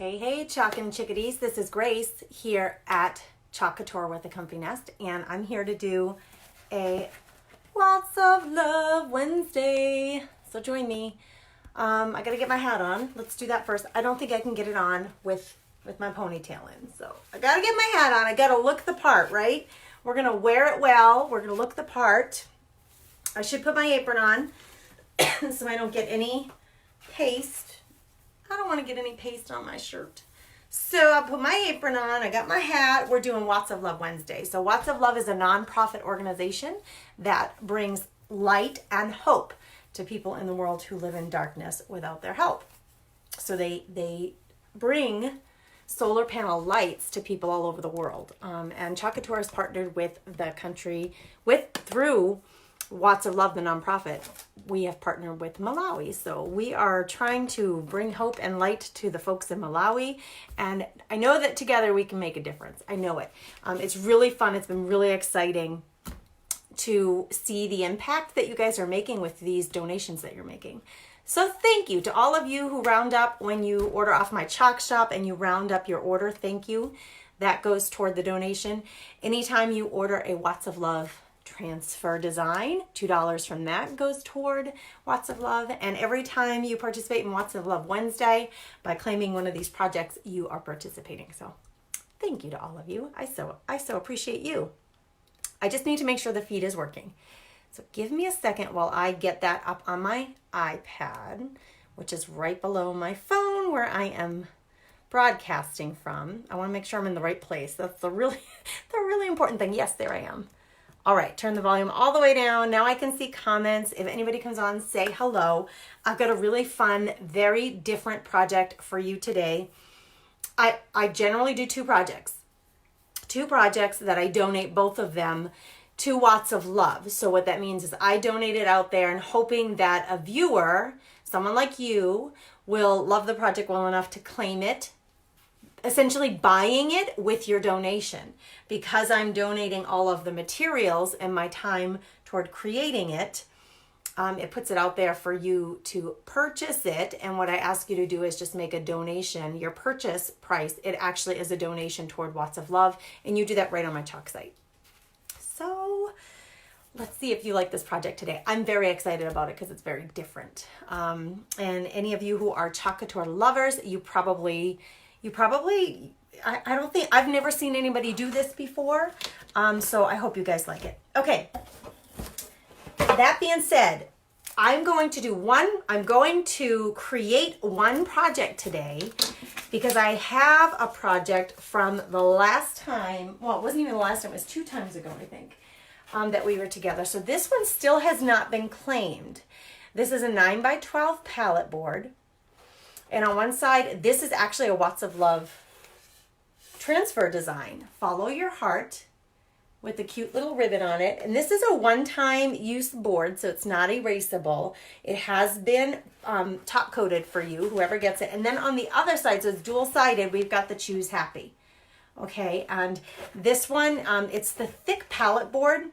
Hey, hey, Chalk and Chickadees. This is Grace here at Chalk Couture with the Comfy Nest, and I'm here to do a Lots of Love Wednesday. So join me. I gotta get my hat on. Let's do that first. I don't think I can get it on with my ponytail in, so I gotta get my hat on. I gotta look the part, right? We're gonna wear it well. We're gonna look the part. I should put my apron on so I don't get any paste. I don't want to get any paste on my shirt. So I put my apron on, I got my hat. We're doing Lots of Love Wednesday. So Lots of Love is a nonprofit organization that brings light and hope to people in the world who live in darkness without their help. So they bring solar panel lights to people all over the world. And Chalk Couture has partnered with the country, through Lots of Love, the nonprofit. We have partnered with Malawi. So we are trying to bring hope and light to the folks in Malawi. And I know that together we can make a difference. I know it. It's really fun. It's been really exciting to see the impact that you guys are making with these donations that you're making. So thank you to all of you who round up when you order off my Chalk shop and you round up your order. Thank you. That goes toward the donation. Anytime you order a Lots of Love transfer design, $2 from that goes toward Lots of Love. And every time you participate in Lots of Love Wednesday by claiming one of these projects, you are participating. So thank you to all of you. I so appreciate you. I just need to make sure the feed is working. So give me a second while I get that up on my iPad, which is right below my phone where I am broadcasting from. I want to make sure I'm in the right place. That's the really important thing. Yes, there I am. All right, turn the volume all the way down. Now I can see comments. If anybody comes on, say hello. I've got a really fun, very different project for you today. I generally do two projects that I donate, both of them, to Lots of Love. So what that means is I donate it out there and hoping that a viewer, someone like you, will love the project well enough to claim it, essentially buying it with your donation. Because I'm donating all of the materials and my time toward creating it, it puts it out there for you to purchase it. And what I ask you to do is just make a donation. Your purchase price, it actually is a donation toward Lots of Love. And you do that right on my Chalk site. So let's see if you like this project today. I'm very excited about it because it's very different. And any of you who are Chalk Couture lovers, you probably, I don't think, I've never seen anybody do this before. So I hope you guys like it. Okay. That being said, I'm going to create one project today because I have a project from the last time, well, it wasn't even the last time, it was 2 times ago, I think, that we were together. So this one still has not been claimed. This is a 9x12 palette board. And on one side, this is actually a Lots of Love transfer design. Follow your heart with a cute little ribbon on it. And this is a one-time use board, so it's not erasable. It has been top coated for you, whoever gets it. And then on the other side, so it's dual-sided, we've got the Choose Happy. Okay, and this one, it's the thick palette board.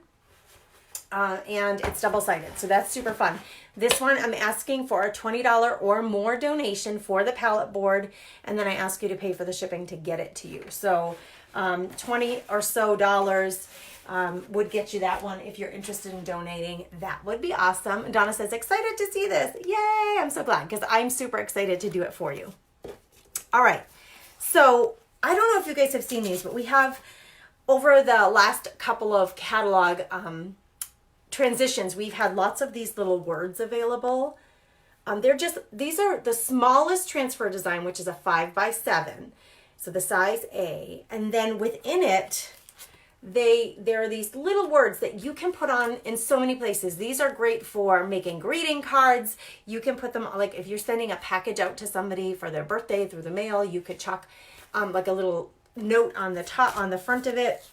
And it's double-sided, so that's super fun. This one, I'm asking for a $20 or more donation for the palette board, and then I ask you to pay for the shipping to get it to you. So $20 or so would get you that one. If you're interested in donating, that would be awesome. Donna says, excited to see this. Yay, I'm so glad because I'm super excited to do it for you. All right, so I don't know if you guys have seen these, but we have, over the last couple of catalog transitions, we've had lots of these little words available. These are the smallest transfer design, which is a 5x7. So the size A, and then within it, there are these little words that you can put on in so many places. These are great for making greeting cards. You can put them, like if you're sending a package out to somebody for their birthday through the mail, you could chalk like a little note on the top, on the front of it.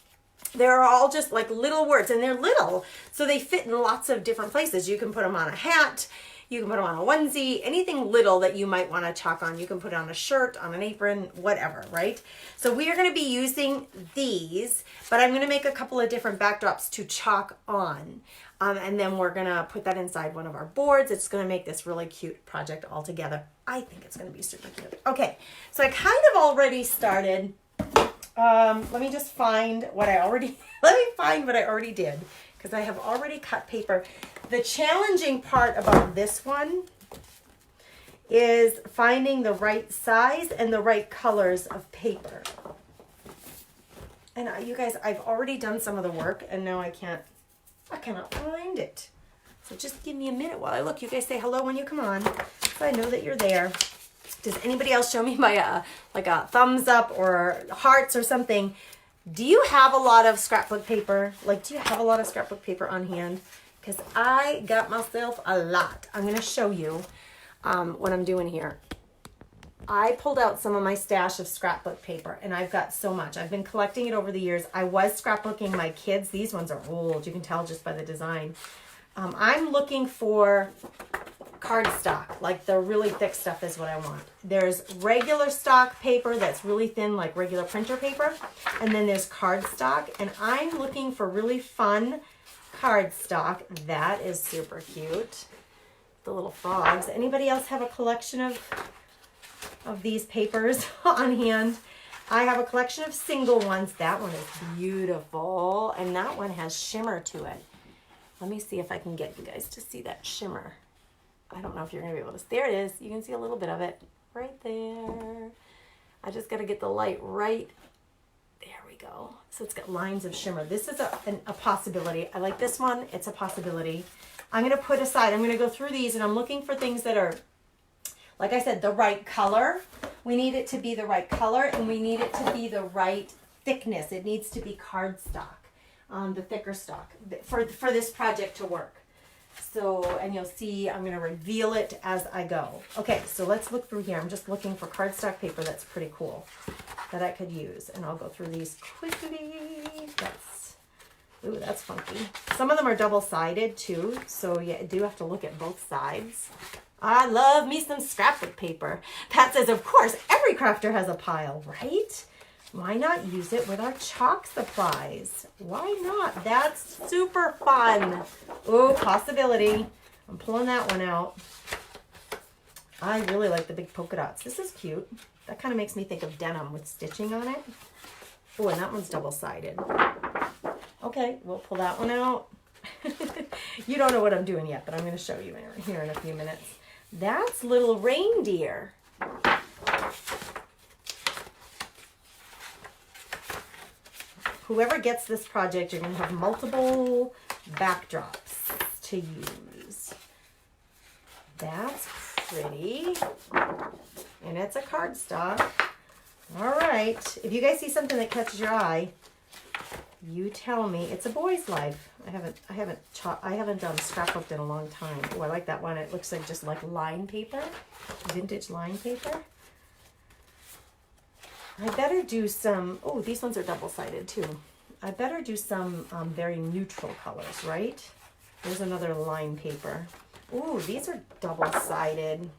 They're all just like little words, and they're little, so they fit in lots of different places. You can put them on a hat. You can put them on a onesie, anything little that you might want to chalk on. You can put it on a shirt, on an apron, whatever, right? So we are going to be using these, but I'm going to make a couple of different backdrops to chalk on. And then we're going to put that inside one of our boards. It's going to make this really cute project all together. I think it's going to be super cute. Okay, so I kind of already started. Let me just find what I already, did, because I have already cut paper. The challenging part about this one is finding the right size and the right colors of paper. And you guys, I've already done some of the work, and now I cannot find it. So just give me a minute while I look. You guys say hello when you come on, so I know that you're there. Does anybody else show me my like a thumbs up or hearts or something? Do you have a lot of scrapbook paper? Like, do you have a lot of scrapbook paper on hand? Because I got myself a lot. I'm going to show you what I'm doing here. I pulled out some of my stash of scrapbook paper, and I've got so much. I've been collecting it over the years. I was scrapbooking my kids. These ones are old. You can tell just by the design. I'm looking for cardstock, like the really thick stuff is what I want. There's regular stock paper that's really thin, like regular printer paper, and then there's cardstock, and I'm looking for really fun cardstock. That is super cute. The little frogs. Anybody else have a collection of these papers on hand? I have a collection of single ones. That one is beautiful, and that one has shimmer to it. Let me see if I can get you guys to see that shimmer. I don't know if you're going to be able to. There it is. You can see a little bit of it right there. I just got to get the light right. There we go. So it's got lines of shimmer. This is a possibility. I like this one. It's a possibility. I'm going to put aside. I'm going to go through these, and I'm looking for things that are, like I said, the right color. We need it to be the right color, and we need it to be the right thickness. It needs to be cardstock, the thicker stock for this project to work. So, and you'll see, I'm going to reveal it as I go. Okay, so let's look through here. I'm just looking for cardstock paper that's pretty cool that I could use. And I'll go through these quickly. That's funky. Some of them are double-sided too. So yeah, I do have to look at both sides. I love me some scrapbook paper. Pat says, of course, every crafter has a pile, right? Why not use it with our chalk supplies? Why not? That's super fun. Oh, possibility. I'm pulling that one out. I really like the big polka dots. This is cute. That kind of makes me think of denim with stitching on it. Oh, and that one's double-sided. Okay, we'll pull that one out. You don't know what I'm doing yet, but I'm going to show you here in a few minutes. That's little reindeer. Whoever gets this project, you're going to have multiple backdrops to use. That's pretty. And it's a cardstock. All right. If you guys see something that catches your eye, you tell me. It's a boy's life. I haven't scrapbooked in a long time. Oh, I like that one. It looks like just like line paper, vintage line paper. I better do some, oh, these ones are double-sided too. I better do some very neutral colors, right? There's another line paper. Ooh, these are double-sided.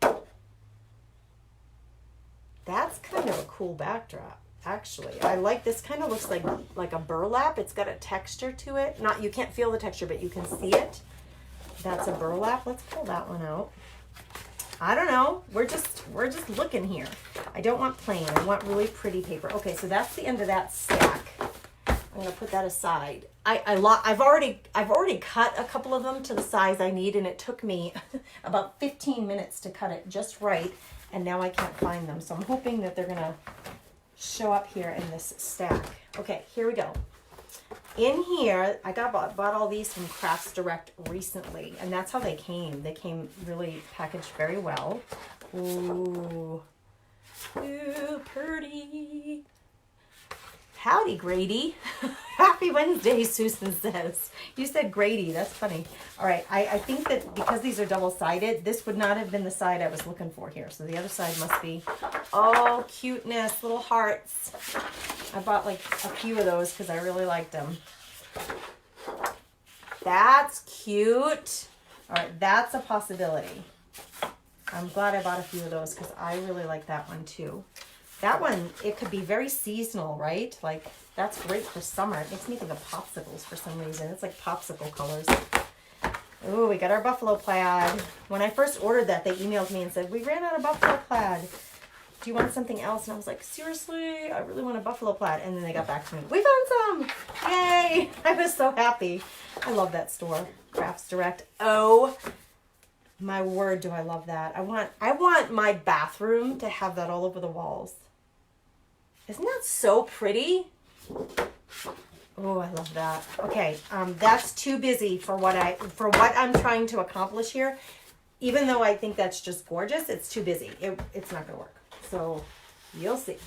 That's kind of a cool backdrop, actually. I like this. Kind of looks like a burlap. It's got a texture to it. Not, you can't feel the texture, but you can see it. That's a burlap. Let's pull that one out. I don't know. We're just looking here. I don't want plain. I want really pretty paper. Okay, so that's the end of that stack. I'm gonna put that aside. I've already cut a couple of them to the size I need, and it took me about 15 minutes to cut it just right, and now I can't find them. So I'm hoping that they're gonna show up here in this stack. Okay, here we go. In here, I bought all these from Crafts Direct recently, and that's how they came. They came really packaged very well. Ooh, ooh, pretty. Howdy, Grady. Happy Wednesday, Susan says. You said Grady. That's funny. All right, I think that because these are double-sided, this would not have been the side I was looking for here. So the other side must be, oh, cuteness, little hearts. I bought like a few of those because I really liked them. That's cute. All right, that's a possibility. I'm glad I bought a few of those because I really like that one too. That one, it could be very seasonal, right? Like, that's great for summer. It makes me think of popsicles for some reason. It's like popsicle colors. Ooh, we got our buffalo plaid. When I first ordered that, they emailed me and said, we ran out of buffalo plaid. Do you want something else? And I was like, seriously, I really want a buffalo plaid. And then they got back to me. We found some! Yay! I was so happy. I love that store, Crafts Direct. Oh, my word, do I love that. I want my bathroom to have that all over the walls. Isn't that so pretty? Oh, I love that. Okay, that's too busy for what I'm trying to accomplish here. Even though I think that's just gorgeous, it's too busy. It's not gonna work. So you'll see.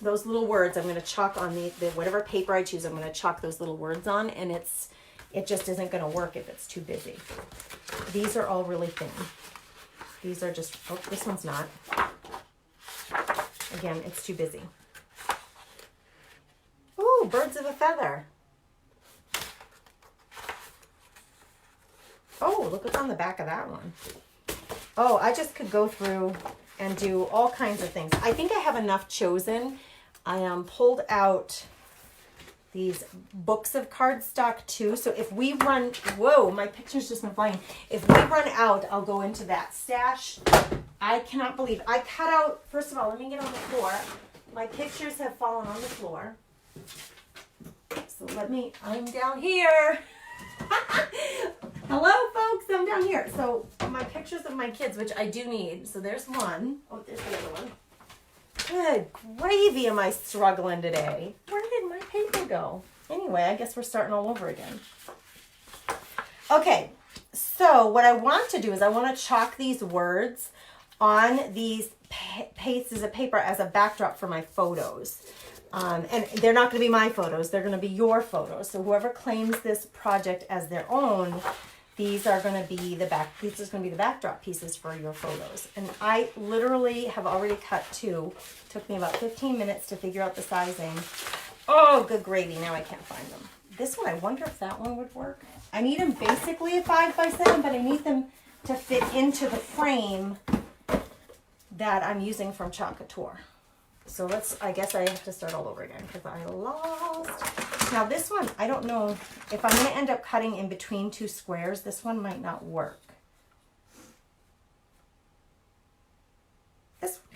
Those little words I'm gonna chalk on the whatever paper I choose, I'm gonna chalk those little words on, and it just isn't gonna work if it's too busy. These are all really thin. These are just, oh, this one's not. Again, it's too busy. Ooh, birds of a feather. Oh, look what's on the back of that one. Oh, I just could go through and do all kinds of things. I think I have enough chosen. I pulled out these books of cardstock too. So if we run, whoa, my picture's just been flying. If we run out, I'll go into that stash. I cannot believe I cut out, first of all, let me get on the floor. My pictures have fallen on the floor. So I'm down here. Hello folks, I'm down here. So my pictures of my kids, which I do need. So there's one. Oh, there's the other one. Good gravy, am I struggling today? Where did my paper go? Anyway, I guess we're starting all over again. Okay, so what I want to do is I want to chalk these words on these pieces of paper as a backdrop for my photos. And they're not going to be my photos. They're going to be your photos. So whoever claims this project as their own, these are going to be the backdrop pieces for your photos. And I literally have already cut two. It took me about 15 minutes to figure out the sizing. Oh, good gravy. Now I can't find them. This one, I wonder if that one would work. I need them basically a 5x7, but I need them to fit into the frame that I'm using from Couture. So I guess I have to start all over again because I lost. Now this one, I don't know if I'm going to end up cutting in between two squares. This one might not work.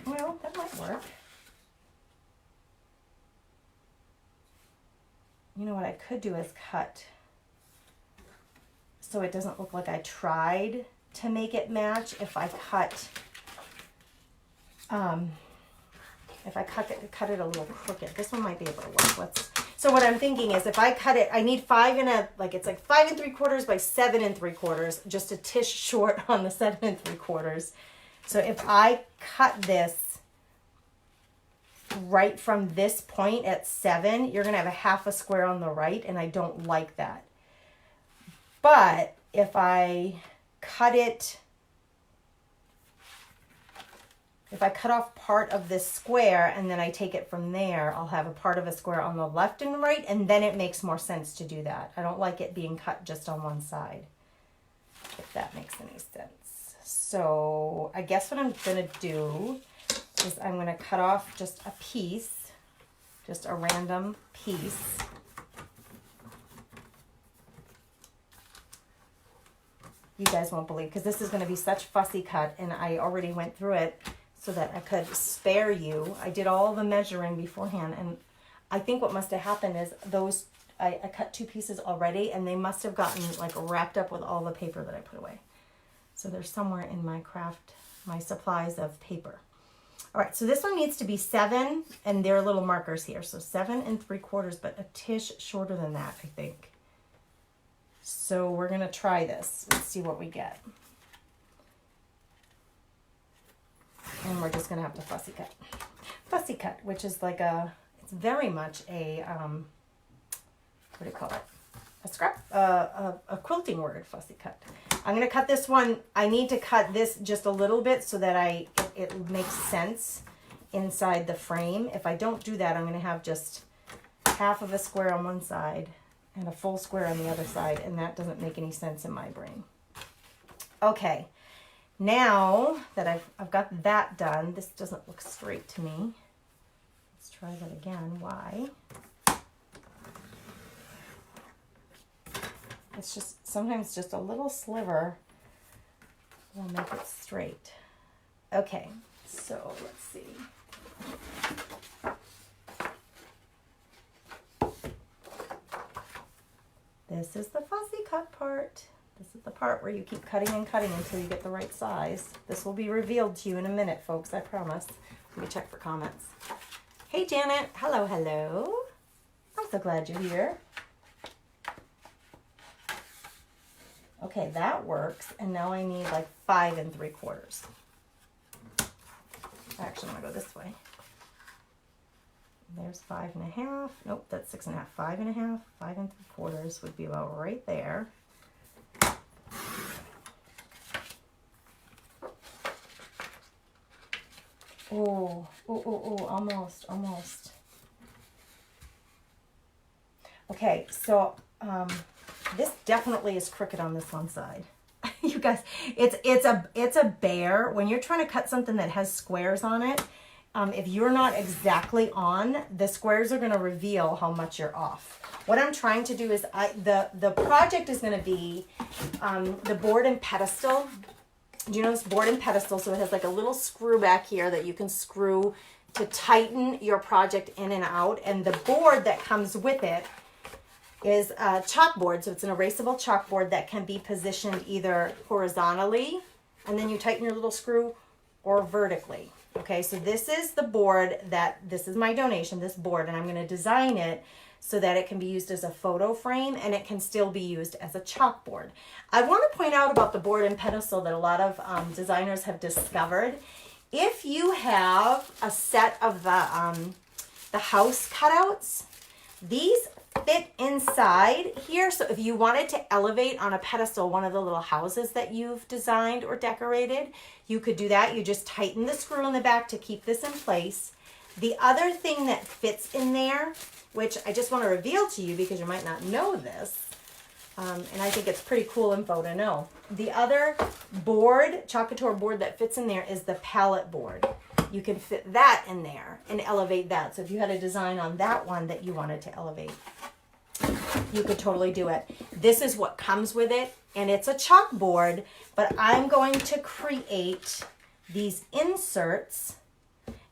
Well, that might work. You know what I could do is cut so it doesn't look like I tried to make it match. If I cut it a little crooked, this one might be able to work. So what I'm thinking is if I cut it, I need it's like 5 3/4 by 7 3/4, just a tish short on the 7 3/4. So if I cut this right from this point at 7, you're going to have a half a square on the right, and I don't like that. But if I cut off part of this square and then I take it from there, I'll have a part of a square on the left and the right, and then it makes more sense to do that. I don't like it being cut just on one side, if that makes any sense. So I guess what I'm going to do is I'm going to cut off just a piece, just a random piece. You guys won't believe, because this is going to be such fussy cut, and I already went through it so that I could spare you. I did all the measuring beforehand, and I think what must have happened is I cut 2 pieces already, and they must have gotten like wrapped up with all the paper that I put away. So they're somewhere in my supplies of paper. All right, so this one needs to be 7, and there are little markers here. So 7 3/4, but a tish shorter than that, I think. So we're going to try this. Let's see what we get. And we're just going to have to fussy cut. Fussy cut, which is like it's very much a, what do you call it? A quilting word, fussy cut. I'm going to cut this one. I need to cut this just a little bit so that it makes sense inside the frame. If I don't do that, I'm going to have just half of a square on one side and a full square on the other side, and that doesn't make any sense in my brain. Okay, Now that I've got that done, this doesn't look straight to me. Let's try that again. Why? It's just, sometimes just a little sliver will make it straight. Okay, so let's see. This is the fussy cut part. This is the part where you keep cutting and cutting until you get the right size. This will be revealed to you in a minute, folks, I promise. Let me check for comments. Hey, Janet. Hello, hello. I'm so glad you're here. Okay, that works. And now I need like 5 3/4. Actually, I'm gonna go this way. There's 5 1/2. Nope, that's 6 1/2. 5 1/2. 5 3/4 would be about right there. Oh, almost. Okay, so this definitely is crooked on this one side. You guys, it's a bear. When you're trying to cut something that has squares on it, if you're not exactly on, the squares are going to reveal how much you're off. What I'm trying to do is, the project is going to be the board and pedestal. Do you notice board and pedestal? So it has like a little screw back here that you can screw to tighten your project in and out. And the board that comes with it is a chalkboard. So it's an erasable chalkboard that can be positioned either horizontally, and then you tighten your little screw, or vertically. Okay, so this is the board this is my donation, this board, and I'm going to design it so that it can be used as a photo frame and it can still be used as a chalkboard. I want to point out about the board and pedestal that a lot of designers have discovered. If you have a set of the house cutouts, these fit inside here. So if you wanted to elevate on a pedestal one of the little houses that you've designed or decorated, you could do that. You just tighten the screw in the back to keep this in place. The other thing that fits in there, which I just want to reveal to you because you might not know this, and I think it's pretty cool info to know. The other board, Couture board that fits in there is the palette board. You can fit that in there and elevate that. So if you had a design on that one that you wanted to elevate, you could totally do it. This is what comes with it, and it's a chalkboard, but I'm going to create these inserts,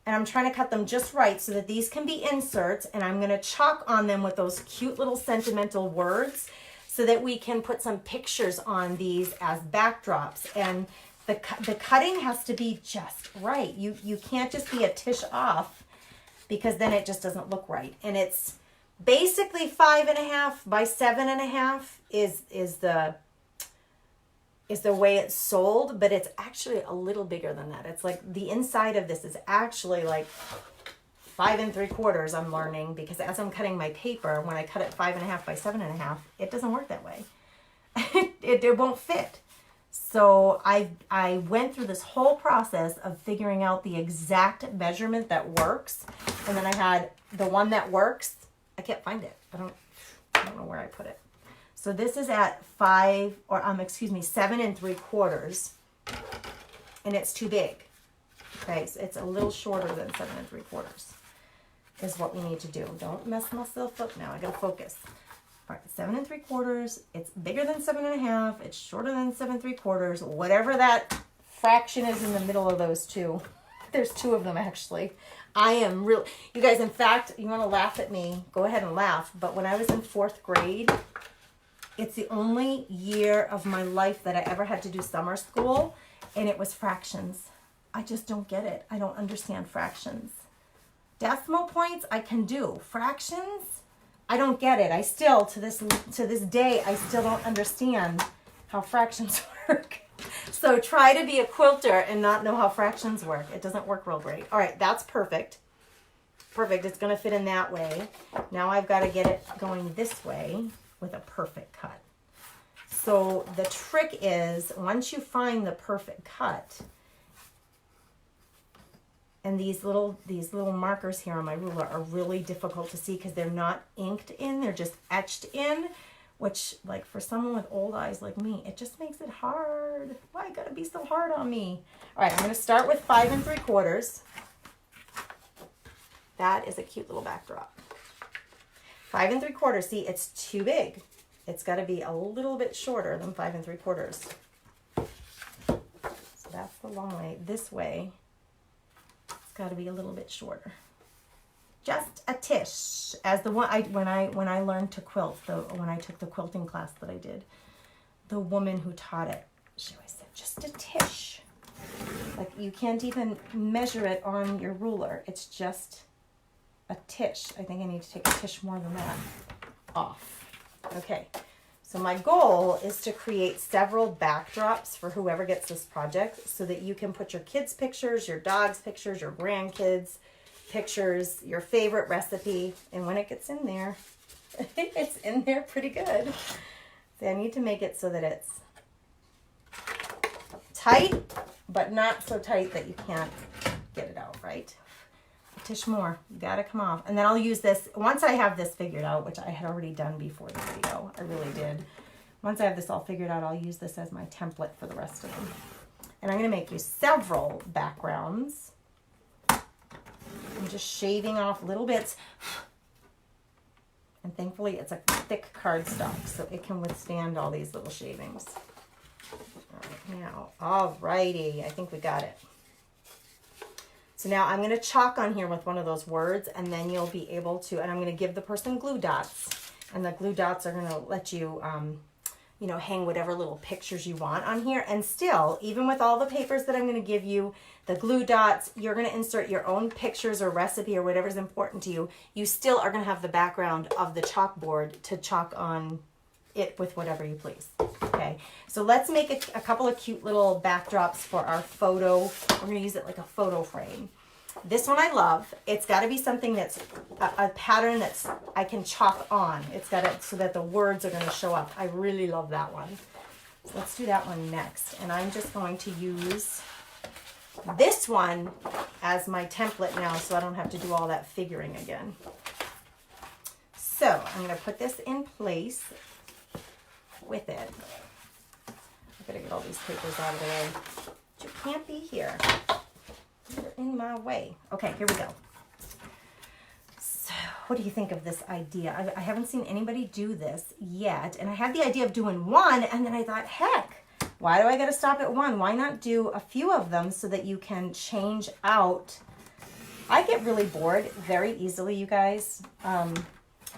and I'm trying to cut them just right so that these can be inserts, and I'm going to chalk on them with those cute little sentimental words so that we can put some pictures on these as backdrops. And the cutting has to be just right. You can't just be a tish off, because then it just doesn't look right. And it's basically 5 1/2 by 7 1/2 is the way it's sold, but it's actually a little bigger than that. It's like the inside of this is actually like 5 3/4. I'm learning, because as I'm cutting my paper, when I cut it 5 1/2 by 7 1/2, it doesn't work that way. it won't fit. So I went through this whole process of figuring out the exact measurement that works, and then I had the one that works. I can't find it. I don't know where I put it. So this is at 7 3/4, and it's too big. Okay, so it's a little shorter than 7 3/4 is what we need to do. Don't mess myself up now. I gotta focus. All right, 7 3/4. It's bigger than 7 1/2. It's shorter than 7 3/4. Whatever that fraction is in the middle of those two. There's 2 of them actually. I am really, you guys, in fact, you want to laugh at me, go ahead and laugh. But when I was in 4th grade, it's the only year of my life that I ever had to do summer school, and it was fractions. I just don't get it. I don't understand fractions. Decimal points I can do. Fractions, I don't get it. I still, to this day, I still don't understand how fractions work. So try to be a quilter and not know how fractions work. It doesn't work real great. All right, that's perfect. Perfect. It's going to fit in that way. Now I've got to get it going this way with a perfect cut. So the trick is, once you find the perfect cut, and these little markers here on my ruler are really difficult to see because they're not inked in, they're just etched in. which, like, for someone with old eyes like me, it just makes it hard. Why you gotta be so hard on me? All right, I'm gonna start with 5 3/4. That is a cute little backdrop. 5 3/4. See, it's too big. It's got to be a little bit shorter than 5 3/4. So that's the long way. This way, it's got to be a little bit shorter. Just a tish. As the one when I learned to quilt, when I took the quilting class that I did, the woman who taught it, she always said, just a tish. Like, you can't even measure it on your ruler. It's just a tish. I think I need to take a tish more than that off. Okay, so my goal is to create several backdrops for whoever gets this project so that you can put your kids' pictures, your dog's pictures, your grandkids' pictures, your favorite recipe, and when it gets in there, it's in there pretty good. So I need to make it so that it's tight, but not so tight that you can't get it out, right? Tish more, you gotta come off. And then I'll use this, once I have this figured out, which I had already done before the video, I really did. Once I have this all figured out, I'll use this as my template for the rest of them. And I'm gonna make you several backgrounds. I'm just shaving off little bits. And thankfully it's a thick cardstock, so it can withstand all these little shavings. All right, now, alrighty, I think we got it. So now I'm going to chalk on here with one of those words, and then you'll be able to, and I'm going to give the person glue dots, and the glue dots are going to let you, you know, hang whatever little pictures you want on here. And still, even with all the papers that I'm going to give you, the glue dots, you're going to insert your own pictures or recipe or whatever's important to you. You still are going to have the background of the chalkboard to chalk on it with whatever you please. Okay, so let's make a couple of cute little backdrops for our photo. We're going to use it like a photo frame. This one I love. It's got to be something that's a pattern that's I can chalk on. It's got it so that the words are going to show up. I really love that one. So let's do that one next. And I'm just going to use this one as my template now so I don't have to do all that figuring again. So I'm going to put this in place with it. I gotta get all these papers out of the way. You can't be here. You're in my way. Okay, here we go. So, what do you think of this idea? I haven't seen anybody do this yet, and I had the idea of doing one, and then I thought, heck, why do I gotta stop at one? Why not do a few of them so that you can change out? I get really bored very easily, you guys,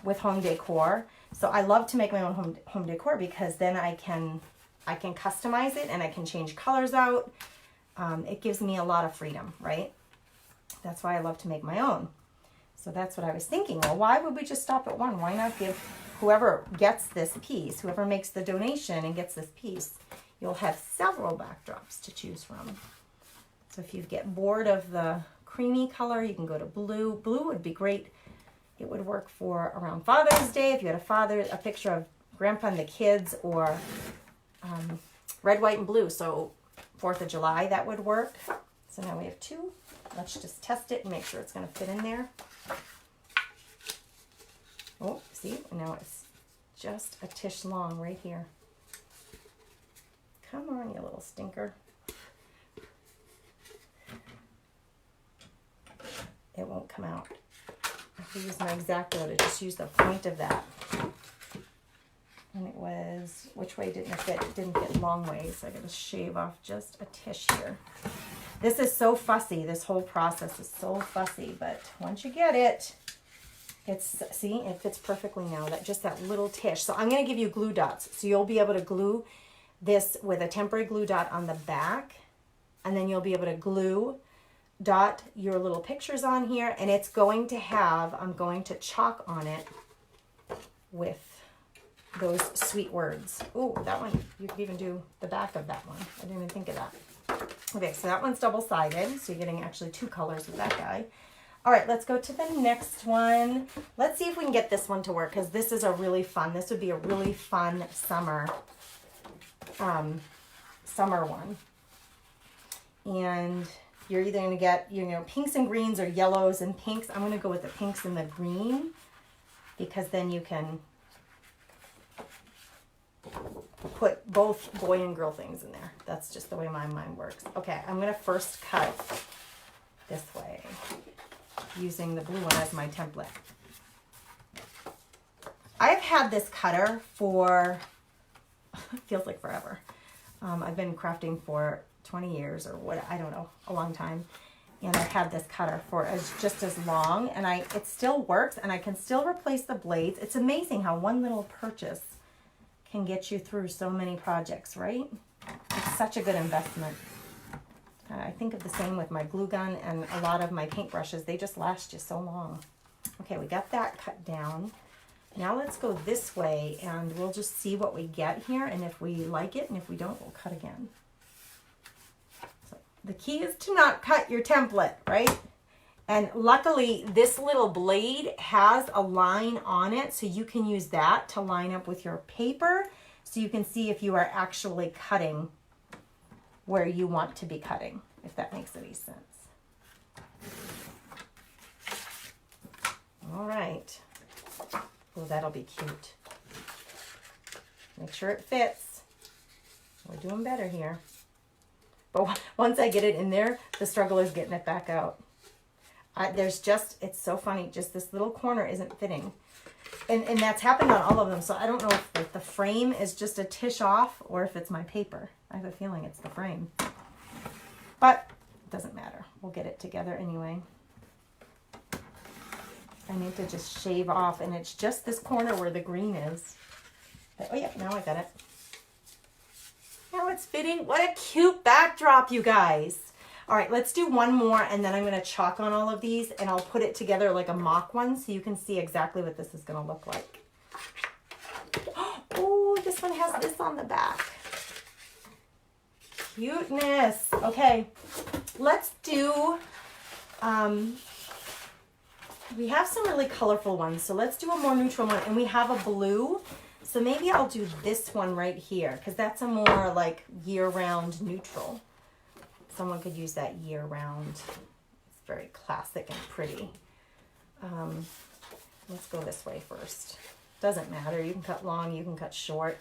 with home decor. So I love to make my own home decor because then I can customize it and I can change colors out. It gives me a lot of freedom, right? That's why I love to make my own. So that's what I was thinking. Well, why would we just stop at one? Why not give whoever gets this piece, whoever makes the donation and gets this piece, you'll have several backdrops to choose from. So if you get bored of the creamy color, you can go to blue. Blue would be great. It would work for around Father's Day if you had a picture of Grandpa and the kids, or red, white, and blue. So 4th of July, that would work. So now we have two. Let's just test it and make sure it's going to fit in there. Oh, see? And now it's just a tish long right here. Come on, you little stinker. It won't come out. I have to use my X-Acto to just use the point of that. And it was, which way didn't it fit? It didn't fit long ways, so I gotta shave off just a tish here. This is so fussy. This whole process is so fussy, but once you get it, it's, see, it fits perfectly now. Just that little tish. So I'm gonna give you glue dots. So you'll be able to glue this with a temporary glue dot on the back, and then you'll be able to glue dot your little pictures on here, and it's going to have, I'm going to chalk on it with those sweet words. Oh, that one, you could even do the back of that one. I didn't even think of that. Okay, so that one's double-sided, so you're getting actually two colors with that guy. All right, let's go to the next one. Let's see if we can get this one to work, because this is a really fun, this would be a really fun summer one. And you're either going to get, you know, pinks and greens or yellows and pinks. I'm going to go with the pinks and the green, because then you can put both boy and girl things in there. That's just the way my mind works. Okay, I'm gonna first cut this way using the blue one as my template. I've had this cutter for, feels like forever. I've been crafting for 20 years or what, I don't know, a long time. And I've had this cutter for just as long, and it still works, and I can still replace the blades. It's amazing how one little purchase can get you through so many projects, right? It's such a good investment. I think of the same with my glue gun and a lot of my paintbrushes. They just last you so long. Okay, we got that cut down. Now let's go this way, and we'll just see what we get here, and if we like it, and if we don't, we'll cut again. So the key is to not cut your template, right? And luckily, this little blade has a line on it, so you can use that to line up with your paper, so you can see if you are actually cutting where you want to be cutting, if that makes any sense. All right. Oh, that'll be cute. Make sure it fits. We're doing better here. But once I get it in there, the struggle is getting it back out. It's so funny, just this little corner isn't fitting. And that's happened on all of them, so I don't know if the frame is just a tish off or if it's my paper. I have a feeling it's the frame. But it doesn't matter. We'll get it together anyway. I need to just shave off, and it's just this corner where the green is. Oh yeah, now I got it. Now it's fitting. What a cute backdrop, you guys. All right, let's do one more, and then I'm going to chalk on all of these, and I'll put it together like a mock one so you can see exactly what this is going to look like. Oh, this one has this on the back. Cuteness. Okay, let's do, we have some really colorful ones, so let's do a more neutral one, and we have a blue, so maybe I'll do this one right here, because that's a more like year-round neutral. Someone could use that year-round. It's very classic and pretty. Let's go this way first. Doesn't matter. You can cut long, you can cut short.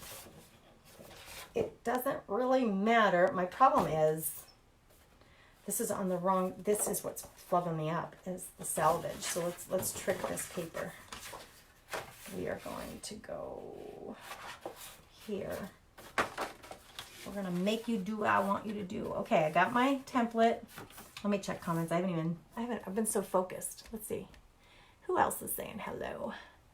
It doesn't really matter. My problem is this is on the wrong, this is what's flubbing me up, is the salvage. So let's trick this paper. We are going to go here. We're gonna make you do what I want you to do. Okay, I got my template. Let me check comments. I've been so focused. Let's see. Who else is saying hello?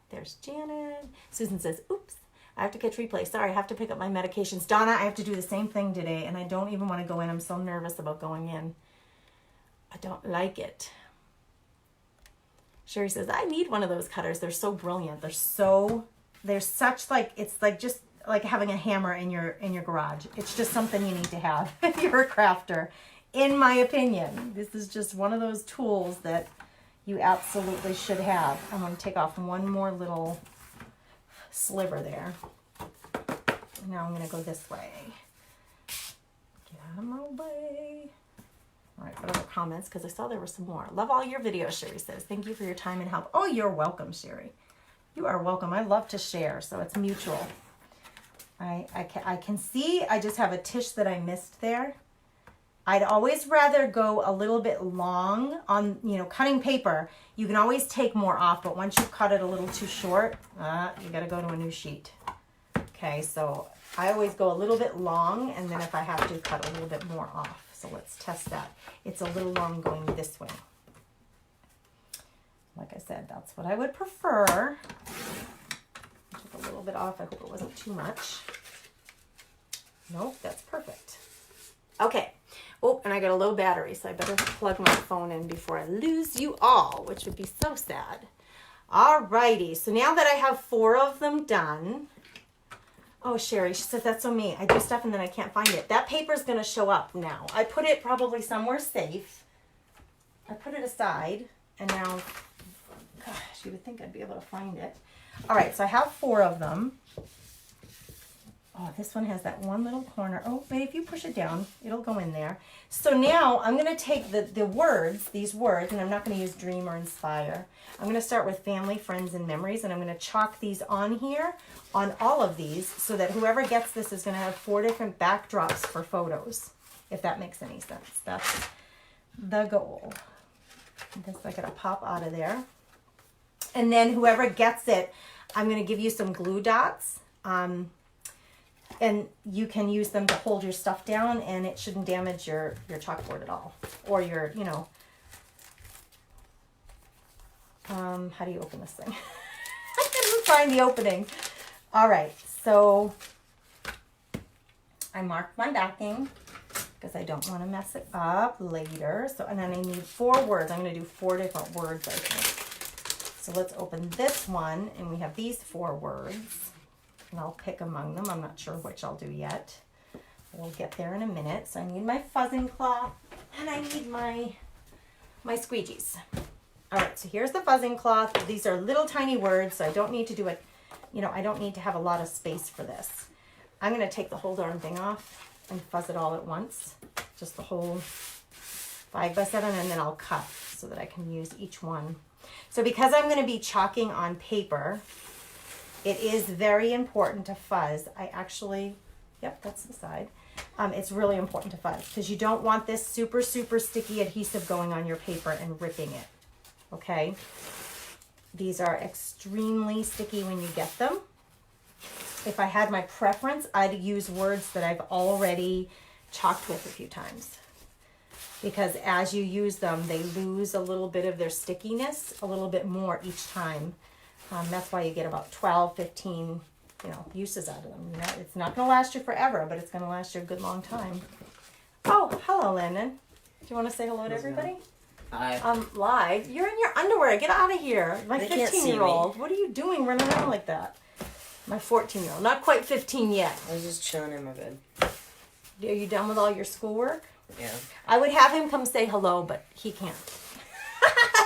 There's Janet. Susan says, oops, I have to catch replay. Sorry, I have to pick up my medications. Donna, I have to do the same thing today, and I don't even want to go in. I'm so nervous about going in. I don't like it. Sherry says, I need one of those cutters. They're so brilliant. They're such like, it's like just like having a hammer in your garage. It's just something you need to have if you're a crafter. In my opinion, this is just one of those tools that you absolutely should have. I'm going to take off one more little sliver there. Now I'm going to go this way. Get out of my way. All right, what other comments? Because I saw there were some more. Love all your videos, Sherry says. Thank you for your time and help. Oh, you're welcome, Sherry. You are welcome. I love to share, so it's mutual. I can see I just have a tish that I missed there. I'd always rather go a little bit long on, cutting paper. You can always take more off, but once you've cut it a little too short, you got to go to a new sheet. Okay, so I always go a little bit long, and then if I have to, cut a little bit more off. So let's test that. It's a little long going this way. Like I said, that's what I would prefer. Took a little bit off. I hope it wasn't too much. Nope, that's perfect. Okay. Oh, and I got a low battery, so I better plug my phone in before I lose you all, which would be so sad. Alrighty, so now that I have 4 of them done. Oh, Sherry, she says, that's so me. I do stuff and then I can't find it. That paper is going to show up now. I put it probably somewhere safe. I put it aside, and now, gosh, you would think I'd be able to find it. All right, so I have 4 of them. Oh, this one has that one little corner. Oh, wait, if you push it down, it'll go in there. So now I'm going to take the words, these words, and I'm not going to use dream or inspire. I'm going to start with family, friends, and memories, and I'm going to chalk these on here, on all of these, so that whoever gets this is going to have 4 different backdrops for photos, if that makes any sense. That's the goal. This I got to pop out of there. And then whoever gets it, I'm going to give you some glue dots. And you can use them to hold your stuff down, and it shouldn't damage your chalkboard at all. Or your, you know, how do you open this thing? I couldn't find the opening. All right, so I marked my backing because I don't want to mess it up later. So, and then I need 4 words. I'm going to do 4 different words, I think. So let's open this one, and we have these 4 words. And I'll pick among them. I'm not sure which I'll do yet. We'll get there in a minute. So I need my fuzzing cloth, and I need my squeegees. All right, so here's the fuzzing cloth. These are little tiny words, so I don't need to do it, you know, I don't need to have a lot of space for this. I'm going to take the whole darn thing off and fuzz it all at once. Just the whole 5x7, and then I'll cut so that I can use each one. So because I'm going to be chalking on paper, it is very important to fuzz. I actually, yep, that's the side. It's really important to fuzz because you don't want this super, super sticky adhesive going on your paper and ripping it, okay? These are extremely sticky when you get them. If I had my preference, I'd use words that I've already chalked with a few times, because as you use them, they lose a little bit of their stickiness, a little bit more each time. That's why you get about 12, 15, you know, uses out of them. You know, it's not going to last you forever, but it's going to last you a good long time. Oh, hello, Landon. Do you want to say hello to everybody? Hi. Live. You're in your underwear. Get out of here. My 15-year-old. What are you doing running around like that? My 14-year-old. Not quite 15 yet. I was just chilling in my bed. Are you done with all your schoolwork? Yeah. I would have him come say hello, but he can't.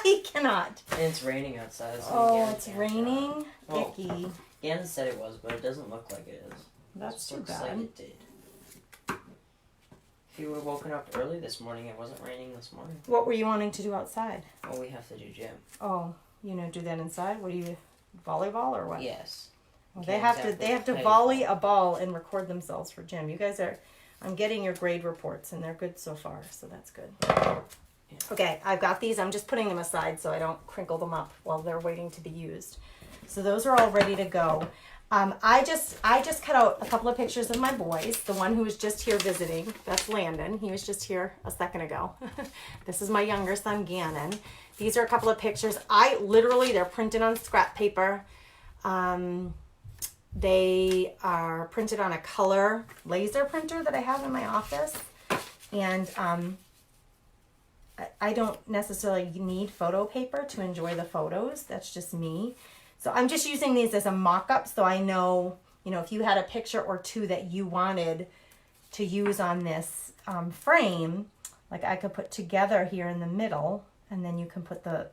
He cannot. And it's raining outside. So oh, it's raining? Well, icky. He hasn't said it was, but it doesn't look like it is. That's too looks bad. like it did. If you were woken up early this morning, it wasn't raining this morning. What were you wanting to do outside? Well, we have to do gym. Oh, you know, do that inside? What do you, volleyball or what? Yes. Well, they have to volley a ball and record themselves for gym. You guys are, I'm getting your grade reports, and they're good so far, so that's good. Yeah. Okay, I've got these. I'm just putting them aside so I don't crinkle them up while they're waiting to be used. So those are all ready to go. I just cut out a couple of pictures of my boys. The one who was just here visiting, that's Landon. He was just here a second ago. This is my younger son, Gannon. These are a couple of pictures. They're printed on scrap paper. They are printed on a color laser printer that I have in my office. And I don't necessarily need photo paper to enjoy the photos. That's just me. So I'm just using these as a mock-up so I know, you know, if you had a picture or two that you wanted to use on this frame, like I could put together here in the middle, and then you can put the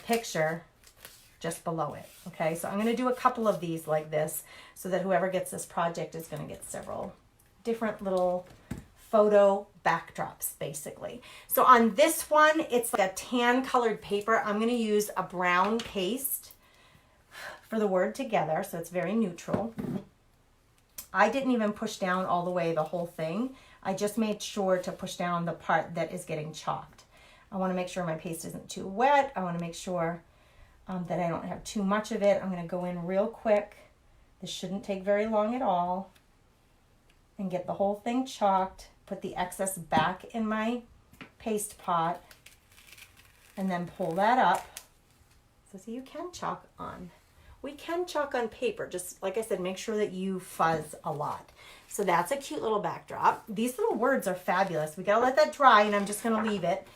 picture just below it. Okay, so I'm going to do a couple of these like this so that whoever gets this project is going to get several different little photo backdrops, basically. So on this one, it's like a tan colored paper. I'm going to use a brown paste for the word together, so it's very neutral. I didn't even push down all the way the whole thing. I just made sure to push down the part that is getting chalked. I want to make sure my paste isn't too wet. I want to make sure that I don't have too much of it. I'm going to go in real quick. This shouldn't take very long at all. And get the whole thing chalked. Put the excess back in my paste pot. And then pull that up. So see, you can chalk on. We can chalk on paper. Just like I said, make sure that you fuzz a lot. So that's a cute little backdrop. These little words are fabulous. We gotta let that dry, and I'm just gonna leave it.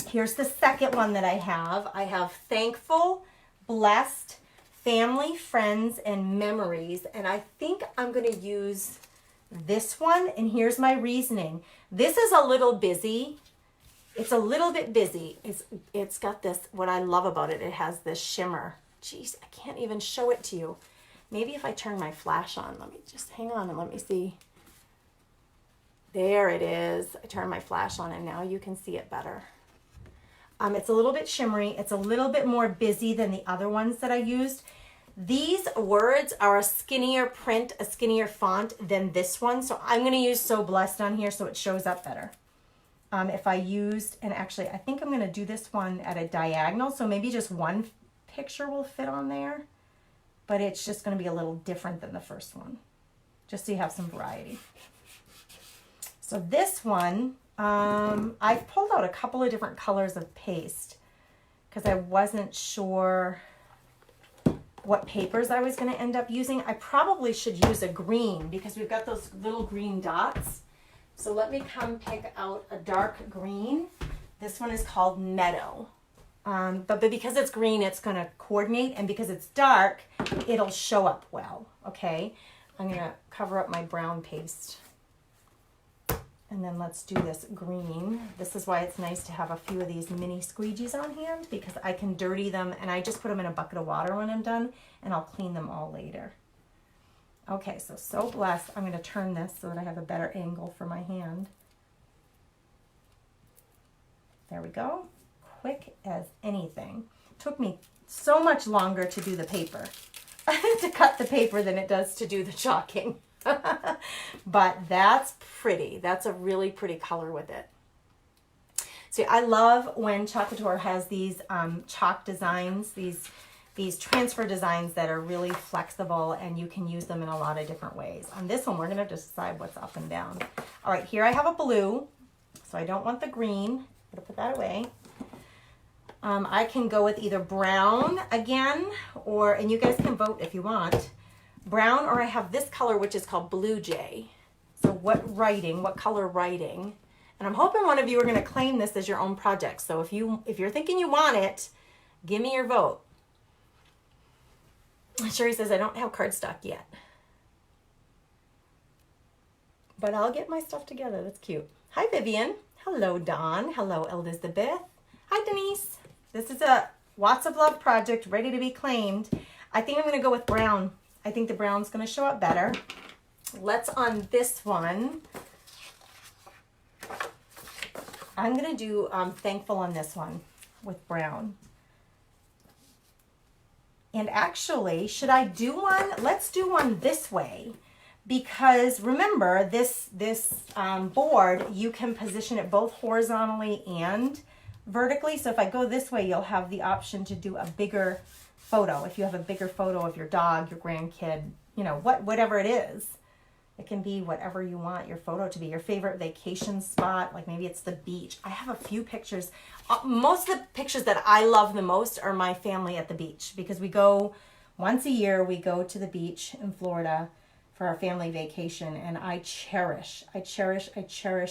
Here's the second one that I have. I have thankful, blessed, family, friends, and memories. And I think I'm going to use this one. And here's my reasoning. This is a little busy. It's a little bit busy. It's got this, what I love about it, it has this shimmer. Jeez, I can't even show it to you. Maybe if I turn my flash on, let me just hang on and let me see. There it is. I turned my flash on and now you can see it better. It's a little bit shimmery. It's a little bit more busy than the other ones that I used. These words are a skinnier print, a skinnier font than this one. So I'm going to use So Blessed on here so it shows up better. If I used, and actually I think I'm going to do this one at a diagonal. So maybe just one picture will fit on there. But it's just going to be a little different than the first one. Just so you have some variety. So this one, I've pulled out a couple of different colors of paste because I wasn't sure what papers I was going to end up using. I probably should use a green because we've got those little green dots. So let me come pick out a dark green. This one is called Meadow. But because it's green, it's going to coordinate. And because it's dark, it'll show up well. Okay. I'm going to cover up my brown paste. And then let's do this green. This is why it's nice to have a few of these mini squeegees on hand because I can dirty them and I just put them in a bucket of water when I'm done and I'll clean them all later. Okay, So Blessed. I'm going to turn this so that I have a better angle for my hand. There we go. Quick as anything. Took me so much longer to do the paper, to cut the paper than it does to do the chalking. But that's pretty. That's a really pretty color with it. See, I love when Chalk Couture has these chalk designs, these transfer designs that are really flexible and you can use them in a lot of different ways. On this one, we're going to decide what's up and down. All right, here I have a blue, so I don't want the green. I'm going to put that away. I can go with either brown again, and you guys can vote if you want. Brown, or I have this color, which is called Blue Jay. So what color writing? And I'm hoping one of you are going to claim this as your own project. So if you're thinking you want it, give me your vote. Sherry says, I don't have cardstock yet. But I'll get my stuff together. That's cute. Hi, Vivian. Hello, Dawn. Hello, Elizabeth. Hi, Denise. This is a Watts of Love project ready to be claimed. I think I'm going to go with brown. I think the brown's going to show up better. Let's on this one. I'm going to do Thankful on this one with brown. And actually, should I do one? Let's do one this way. Because remember, this board, you can position it both horizontally and vertically. So if I go this way, you'll have the option to do a bigger photo. If you have a bigger photo of your dog, your grandkid, you know, whatever it is. It can be whatever you want your photo to be. Your favorite vacation spot, like maybe it's the beach. I have a few pictures. Most of the pictures that I love the most are my family at the beach because we go once a year, we go to the beach in Florida for our family vacation. And I cherish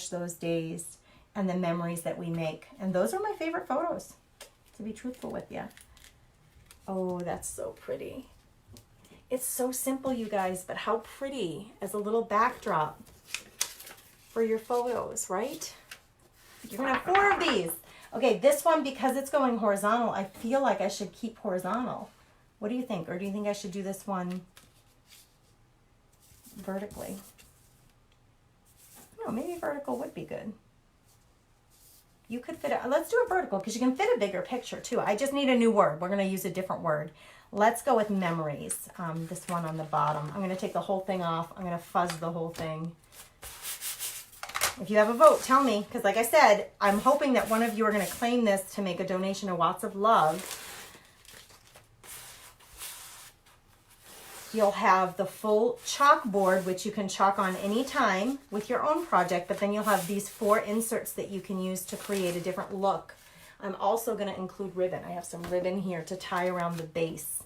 those days and the memories that we make. And those are my favorite photos, to be truthful with you. Oh, that's so pretty. It's so simple, you guys, but how pretty as a little backdrop for your photos, right? You're gonna have 4 of these. Okay, this one, because it's going horizontal, I feel like I should keep horizontal. What do you think? Or do you think I should do this one vertically? No, maybe vertical would be good. You could fit it. Let's do a vertical because you can fit a bigger picture too. I just need a new word. We're going to use a different word. Let's go with memories. This one on the bottom. I'm going to take the whole thing off. I'm going to fuzz the whole thing. If you have a vote, tell me. Because like I said, I'm hoping that one of you are going to claim this to make a donation to Watts of Love. You'll have the full chalkboard, which you can chalk on anytime with your own project, but then you'll have these 4 inserts that you can use to create a different look. I'm also going to include ribbon. I have some ribbon here to tie around the base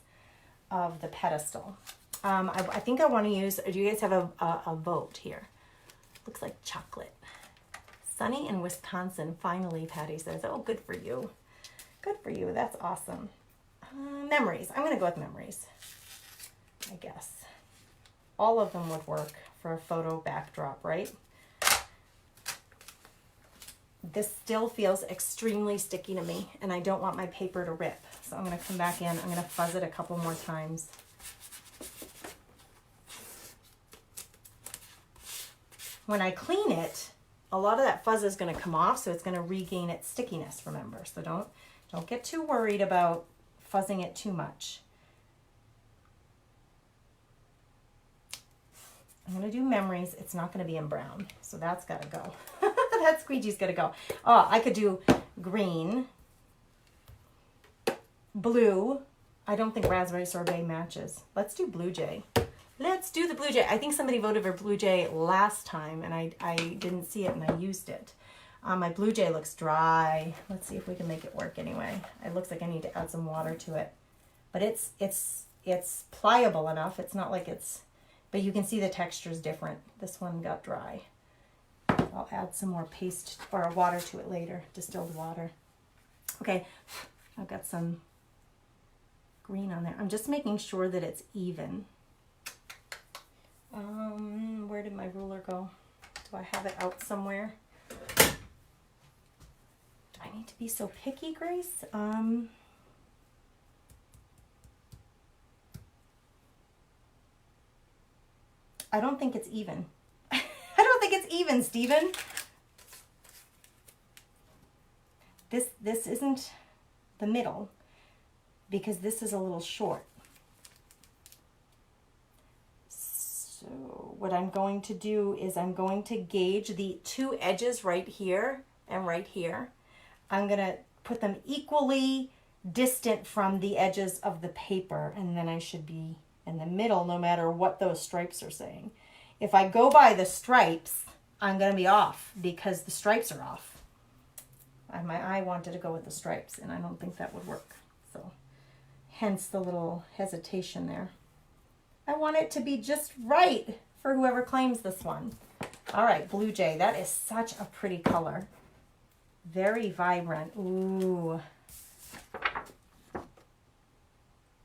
of the pedestal. I think I want to use, do you guys have a vote here? Looks like chocolate. Sunny in Wisconsin, finally, Patty says. Oh, good for you. Good for you. That's awesome. Memories. I'm going to go with memories. I guess. All of them would work for a photo backdrop, right? This still feels extremely sticky to me, and I don't want my paper to rip. So I'm going to come back in. I'm going to fuzz it a couple more times. when I clean it, a lot of that fuzz is going to come off, so it's going to regain its stickiness, remember. So don't get too worried about fuzzing it too much. I'm going to do memories. It's not going to be in brown, so that's got to go. That squeegee's got to go. Oh, I could do green, blue. I don't think raspberry sorbet matches. Let's do blue jay. Let's do the blue jay. I think somebody voted for blue jay last time, and I didn't see it, and I used it. My blue jay looks dry. Let's see if we can make it work anyway. It looks like I need to add some water to it, but it's pliable enough. It's not like it's, but you can see the texture is different. This one got dry. I'll add some more paste or water to it later, distilled water. Okay, I've got some green on there. I'm just making sure that it's even. Where did my ruler go? Do I have it out somewhere? Do I need to be so picky, Grace? I don't think it's even. I don't think it's even, Steven. This isn't the middle because this is a little short. So what I'm going to do is I'm going to gauge the two edges right here and right here. I'm going to put them equally distant from the edges of the paper, and then I should be in the middle no matter what those stripes are saying. If I go by the stripes, I'm going to be off because the stripes are off. My eye wanted to go with the stripes, and I don't think that would work. So hence the little hesitation there. I want it to be just right for whoever claims this one. All right, blue jay. That is such a pretty color. Very vibrant. Ooh.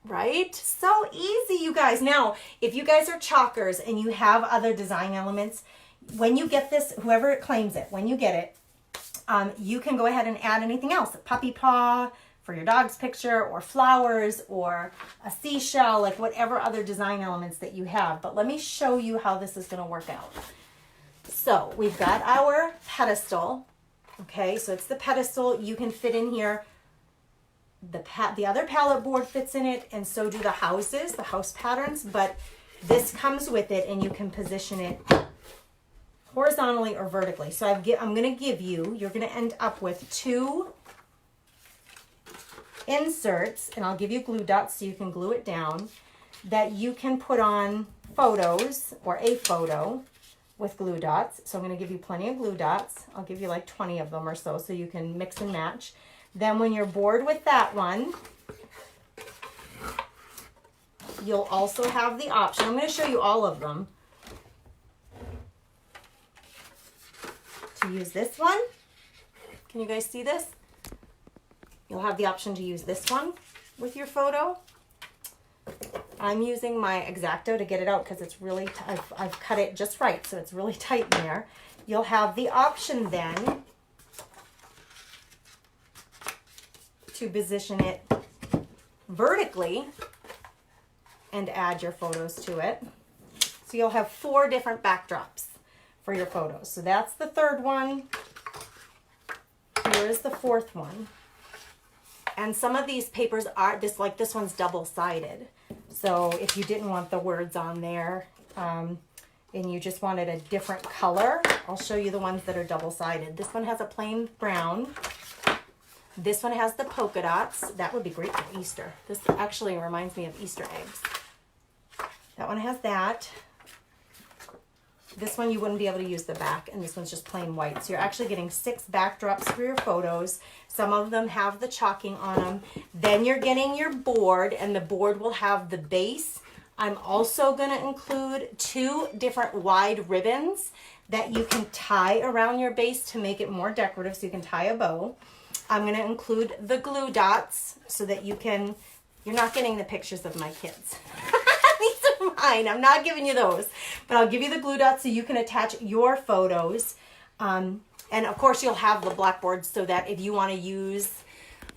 Right? So easy, you guys. Now, if you guys are chalkers and you have other design elements, when you get this, whoever claims it, when you get it, you can go ahead and add anything else. A puppy paw for your dog's picture, or flowers, or a seashell, like whatever other design elements that you have. But let me show you how this is going to work out. So we've got our pedestal. Okay, so it's the pedestal. You can fit in here. The other palette board fits in it, and so do the houses, the house patterns, but this comes with it, and you can position it horizontally or vertically. So I'm going to give you, you're going to end up with two inserts, and I'll give you glue dots so you can glue it down, that you can put on photos or a photo with glue dots. So I'm going to give you plenty of glue dots. I'll give you like 20 of them or so you can mix and match. Then when you're bored with that one, you'll also have the option. I'm going to show you all of them. To use this one. Can you guys see this? You'll have the option to use this one with your photo. I'm using my X-Acto to get it out because it's really, I've cut it just right, so it's really tight in there. You'll have the option then to position it vertically and add your photos to it. So you'll have 4 different backdrops for your photos. So that's the third one. Here is the fourth one. And some of these papers are this one's double-sided. So if you didn't want the words on there and you just wanted a different color, I'll show you the ones that are double-sided. This one has a plain brown. This one has the polka dots. That would be great for Easter. This actually reminds me of Easter eggs. That one has that. This one you wouldn't be able to use the back, and this one's just plain white. So you're actually getting 6 backdrops for your photos. Some of them have the chalking on them. Then you're getting your board, and the board will have the base. I'm also going to include 2 different wide ribbons that you can tie around your base to make it more decorative, so you can tie a bow. I'm going to include the glue dots so that you're not getting the pictures of my kids. These are mine. I'm not giving you those, but I'll give you the glue dots so you can attach your photos. And of course you'll have the blackboard so that if you want to use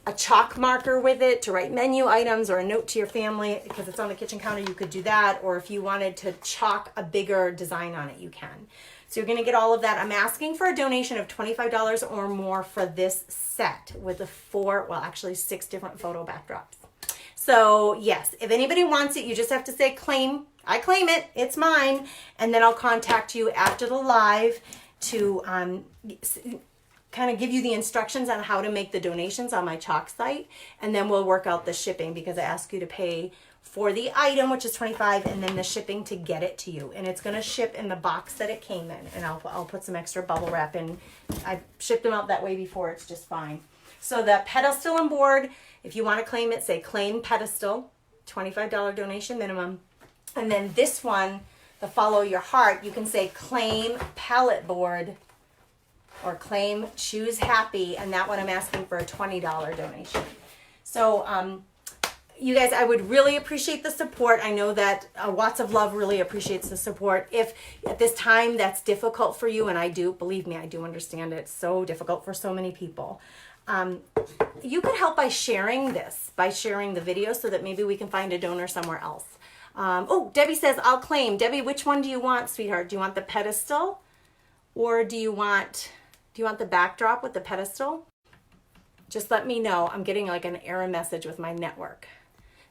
a chalk marker with it to write menu items or a note to your family because it's on the kitchen counter, you could do that. Or if you wanted to chalk a bigger design on it, you can. So you're going to get all of that. I'm asking for a donation of $25 or more for this set with the 6 different photo backdrops. So yes, if anybody wants it, you just have to say claim. I claim it, it's mine. And then I'll contact you after the live to kind of give you the instructions on how to make the donations on my Chalk site. And then we'll work out the shipping, because I ask you to pay for the item, which is $25, and then the shipping to get it to you. And it's going to ship in the box that it came in. And I'll put some extra bubble wrap in. I've shipped them out that way before. It's just fine. So the pedestal and board, if you want to claim it, say claim pedestal, $25 donation minimum. And then this one, the follow your heart, you can say claim palette board or claim choose happy. And that one I'm asking for a $20 donation. So you guys, I would really appreciate the support. I know that Watts of Love really appreciates the support. If at this time that's difficult for you, and I do, believe me, I do understand it. It's so difficult for so many people. You could help by sharing this, by sharing the video, so that maybe we can find a donor somewhere else. Oh, Debbie says, I'll claim. Debbie, which one do you want, sweetheart? Do you want the pedestal, or do you want the backdrop with the pedestal? Just let me know. I'm getting like an error message with my network.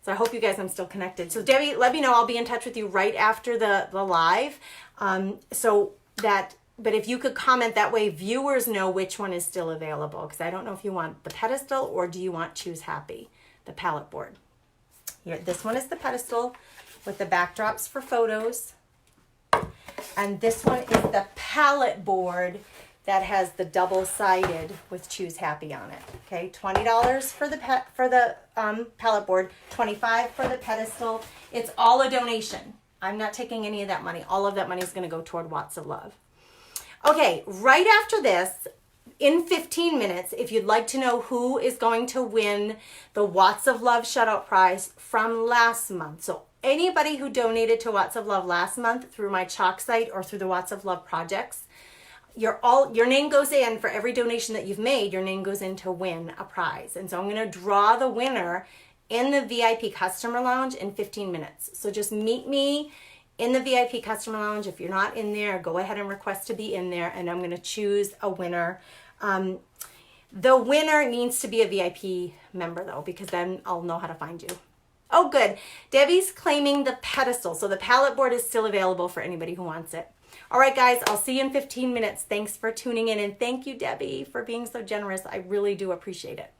So I hope you guys, I'm still connected. So Debbie, let me know. I'll be in touch with you right after the live. But if you could comment, that way viewers know which one is still available, because I don't know if you want the pedestal or do you want Choose Happy, the palette board. Here, this one is the pedestal with the backdrops for photos. And this one is the palette board that has the double-sided with Choose Happy on it. Okay, $20 for the palette board, $25 for the pedestal. It's all a donation. I'm not taking any of that money. All of that money is going to go toward Watts of Love. Okay, right after this, in 15 minutes, if you'd like to know who is going to win the Watts of Love shutout prize from last month. So anybody who donated to Watts of Love last month through my Chalk site or through the Watts of Love projects, your name goes in for every donation that you've made. Your name goes in to win a prize. And so I'm going to draw the winner in the VIP customer lounge in 15 minutes. So just meet me in the VIP customer lounge. If you're not in there, go ahead and request to be in there, and I'm going to choose a winner. The winner needs to be a VIP member though, because then I'll know how to find you. Oh, good. Debbie's claiming the pedestal. So the palette board is still available for anybody who wants it. All right, guys, I'll see you in 15 minutes. Thanks for tuning in, and thank you, Debbie, for being so generous. I really do appreciate it.